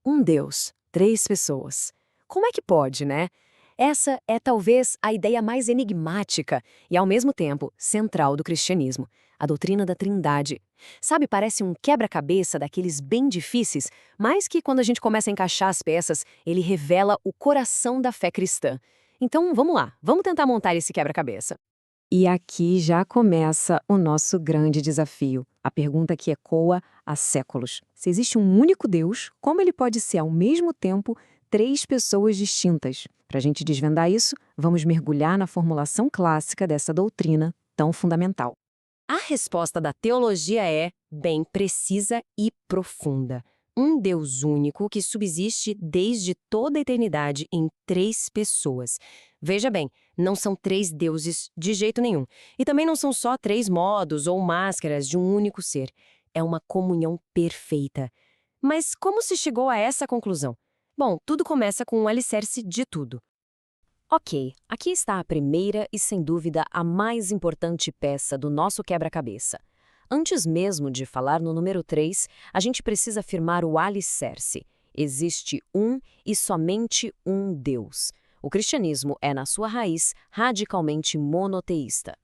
Um Deus, três pessoas. Como é que pode, né? Essa é talvez a ideia mais enigmática e, ao mesmo tempo, central do cristianismo, a doutrina da Trindade. Sabe, parece um quebra-cabeça daqueles bem difíceis, mas que, quando a gente começa a encaixar as peças, ele revela o coração da fé cristã. Então, vamos lá, vamos tentar montar esse quebra-cabeça. E aqui já começa o nosso grande desafio, a pergunta que ecoa há séculos. Se existe um único Deus, como ele pode ser ao mesmo tempo três pessoas distintas? Para a gente desvendar isso, vamos mergulhar na formulação clássica dessa doutrina tão fundamental. A resposta da teologia é bem precisa e profunda. Um Deus único que subsiste desde toda a eternidade em três pessoas. Veja bem, não são três deuses de jeito nenhum. E também não são só três modos ou máscaras de um único ser. É uma comunhão perfeita. Mas como se chegou a essa conclusão? Bom, tudo começa com um alicerce de tudo. Ok, aqui está a primeira e, sem dúvida, a mais importante peça do nosso quebra-cabeça. Antes mesmo de falar no número 3, a gente precisa afirmar o alicerce. Existe um e somente um Deus. O cristianismo é, na sua raiz, radicalmente monoteísta.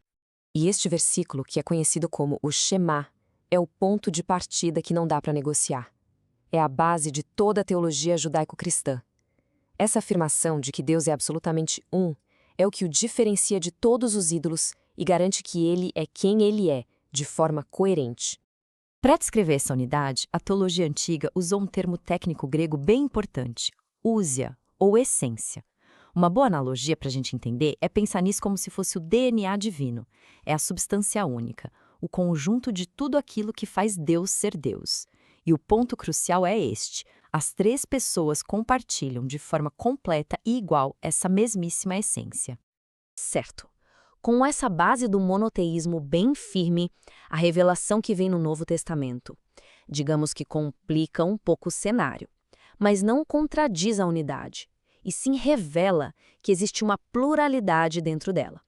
E este versículo, que é conhecido como o Shema, é o ponto de partida que não dá para negociar. É a base de toda a teologia judaico-cristã. Essa afirmação de que Deus é absolutamente um é o que o diferencia de todos os ídolos e garante que ele é quem ele é, de forma coerente. Para descrever essa unidade, a teologia antiga usou um termo técnico grego bem importante, ousia, ou essência. Uma boa analogia para a gente entender é pensar nisso como se fosse o DNA divino. É a substância única, o conjunto de tudo aquilo que faz Deus ser Deus. E o ponto crucial é este: as três pessoas compartilham de forma completa e igual essa mesmíssima essência. Certo. Com essa base do monoteísmo bem firme, a revelação que vem no Novo Testamento, digamos que complica um pouco o cenário, mas não contradiz a unidade, e sim revela que existe uma pluralidade dentro dela.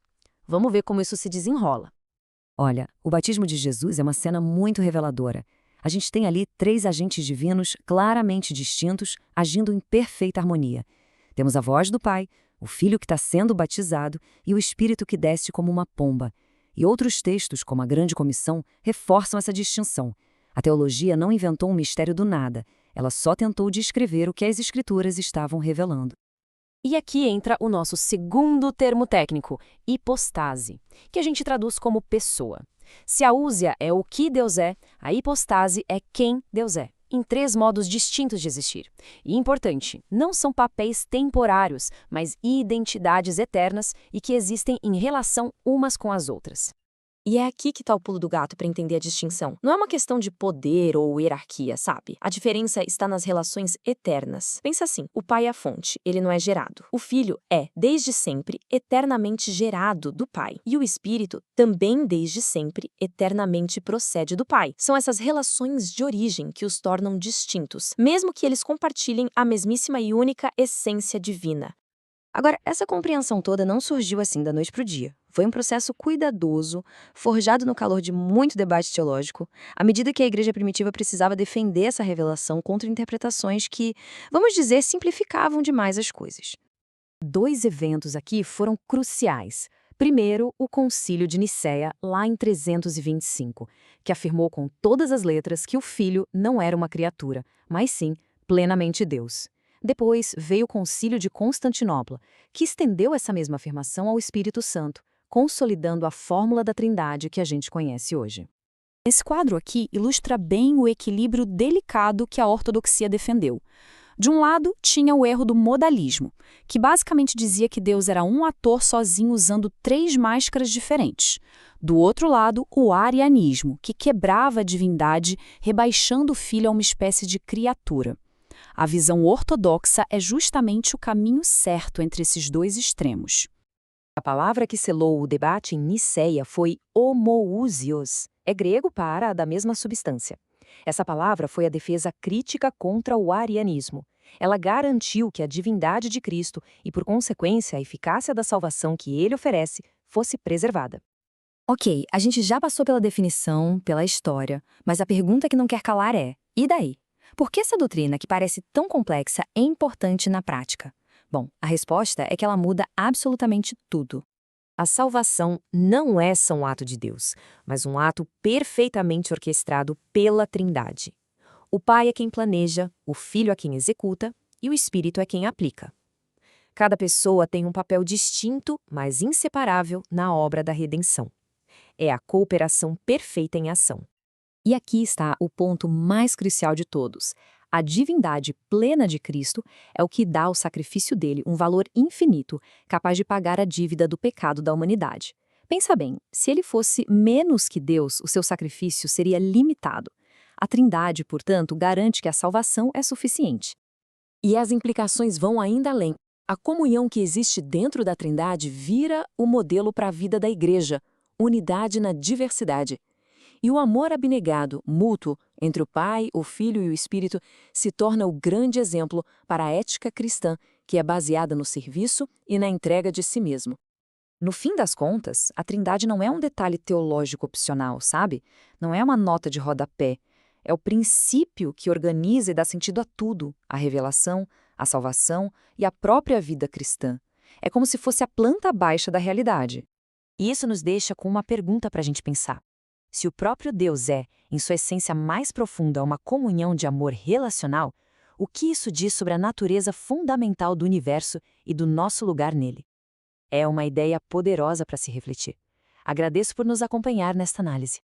Vamos ver como isso se desenrola. Olha, o batismo de Jesus é uma cena muito reveladora. A gente tem ali três agentes divinos claramente distintos, agindo em perfeita harmonia. Temos a voz do Pai, o Filho que está sendo batizado e o Espírito que desce como uma pomba. E outros textos, como a Grande Comissão, reforçam essa distinção. A teologia não inventou um mistério do nada, ela só tentou descrever o que as Escrituras estavam revelando. E aqui entra o nosso segundo termo técnico, hipostase, que a gente traduz como pessoa. Se a úsia é o que Deus é, a hipostase é quem Deus é, em três modos distintos de existir. E importante, não são papéis temporários, mas identidades eternas e que existem em relação umas com as outras. E é aqui que está o pulo do gato para entender a distinção. Não é uma questão de poder ou hierarquia, sabe? A diferença está nas relações eternas. Pensa assim, o pai é a fonte, ele não é gerado. O filho é, desde sempre, eternamente gerado do pai. E o espírito, também desde sempre, eternamente procede do pai. São essas relações de origem que os tornam distintos, mesmo que eles compartilhem a mesmíssima e única essência divina. Agora, essa compreensão toda não surgiu assim da noite para o dia. Foi um processo cuidadoso, forjado no calor de muito debate teológico, à medida que a igreja primitiva precisava defender essa revelação contra interpretações que, vamos dizer, simplificavam demais as coisas. Dois eventos aqui foram cruciais. Primeiro, o Concílio de Nicéia, lá em 325, que afirmou com todas as letras que o Filho não era uma criatura, mas sim plenamente Deus. Depois veio o Concílio de Constantinopla, que estendeu essa mesma afirmação ao Espírito Santo, consolidando a fórmula da Trindade que a gente conhece hoje. Esse quadro aqui ilustra bem o equilíbrio delicado que a ortodoxia defendeu. De um lado, tinha o erro do modalismo, que basicamente dizia que Deus era um ator sozinho usando três máscaras diferentes. Do outro lado, o arianismo, que quebrava a divindade, rebaixando o filho a uma espécie de criatura. A visão ortodoxa é justamente o caminho certo entre esses dois extremos. A palavra que selou o debate em Nicéia foi homoousios, é grego para da mesma substância. Essa palavra foi a defesa crítica contra o arianismo. Ela garantiu que a divindade de Cristo e, por consequência, a eficácia da salvação que ele oferece fosse preservada. Ok, a gente já passou pela definição, pela história, mas a pergunta que não quer calar é: e daí? Por que essa doutrina, que parece tão complexa, é importante na prática? Bom, a resposta é que ela muda absolutamente tudo. A salvação não é só um ato de Deus, mas um ato perfeitamente orquestrado pela Trindade. O Pai é quem planeja, o Filho é quem executa e o Espírito é quem aplica. Cada pessoa tem um papel distinto, mas inseparável na obra da redenção. É a cooperação perfeita em ação. E aqui está o ponto mais crucial de todos. A divindade plena de Cristo é o que dá ao sacrifício dele um valor infinito, capaz de pagar a dívida do pecado da humanidade. Pensa bem, se ele fosse menos que Deus, o seu sacrifício seria limitado. A Trindade, portanto, garante que a salvação é suficiente. E as implicações vão ainda além. A comunhão que existe dentro da Trindade vira o modelo para a vida da Igreja, unidade na diversidade. E o amor abnegado, mútuo, entre o Pai, o Filho e o Espírito, se torna o grande exemplo para a ética cristã, que é baseada no serviço e na entrega de si mesmo. No fim das contas, a Trindade não é um detalhe teológico opcional, sabe? Não é uma nota de rodapé. É o princípio que organiza e dá sentido a tudo, a revelação, a salvação e a própria vida cristã. É como se fosse a planta baixa da realidade. E isso nos deixa com uma pergunta para a gente pensar. Se o próprio Deus é, em sua essência mais profunda, uma comunhão de amor relacional, o que isso diz sobre a natureza fundamental do universo e do nosso lugar nele? É uma ideia poderosa para se refletir. Agradeço por nos acompanhar nesta análise.